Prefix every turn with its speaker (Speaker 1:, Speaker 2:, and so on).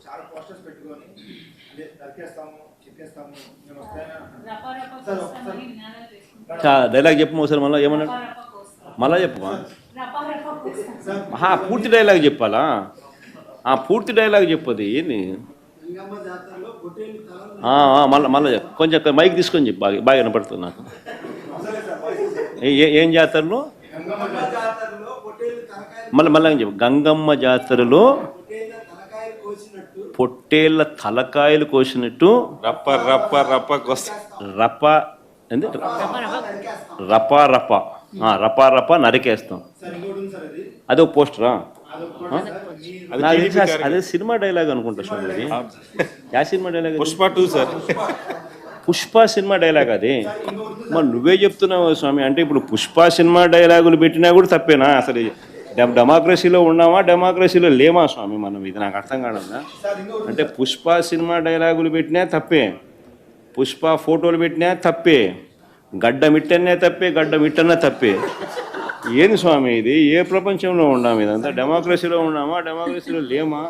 Speaker 1: చాలా పోస్టర్స్ పెట్టుకొని అదే నరికేస్తాము చెప్పేస్తాము మేము
Speaker 2: డైలాగ్ చెప్పు ఒకసారి మళ్ళీ ఏమన్నా మళ్ళా చెప్పు పూర్తి డైలాగ్ చెప్పాలా పూర్తి డైలాగ్ చెప్పది ఏంది మళ్ళీ కొంచెం మైక్ తీసుకొని చెప్పు బాగా బాగా వినపడుతుంది నాకు ఏం జాతరలో మళ్ళీ చెప్పు గంగమ్మ జాతరలో పొట్టేళ్ళ తలకాయలు కోసినట్టు
Speaker 3: రప్ప రప్ప రప్ప
Speaker 2: రప్ప ఏంది రప రప రప రప నరికేస్తాం. అదే ఒక పోస్టరా? అదే సినిమా డైలాగ్ అనుకుంటా స్వామి. Yeah cinema dialogue?
Speaker 3: Pushpa 2 sir.
Speaker 2: Pushpa cinema dialogue అది. మరి నువ్వే చెప్తున్నావు స్వామి. అంటే ఇప్పుడు పుష్ప సినిమా డైలాగులు పెట్టినా కూడా తప్పేనా? అసలు డెమోక్రసీలో ఉన్నామా డెమోక్రసీలో లేమా స్వామి మనం? ఇది నాకు అర్థం కాదన్నా. అంటే పుష్ప సినిమా డైలాగులు పెట్టినా తప్పే, పుష్ప ఫోటోలు పెట్టినా తప్పే, గడ్డ మిట్టనే తప్పే, గడ్డ మిట్టనే తప్పే. ఏంది స్వామి ఇది? ఏ ప్రపంచంలో ఉన్నాము? ఇదంతా డెమోక్రసీలో ఉన్నామా డెమోక్రసీలో లేమా?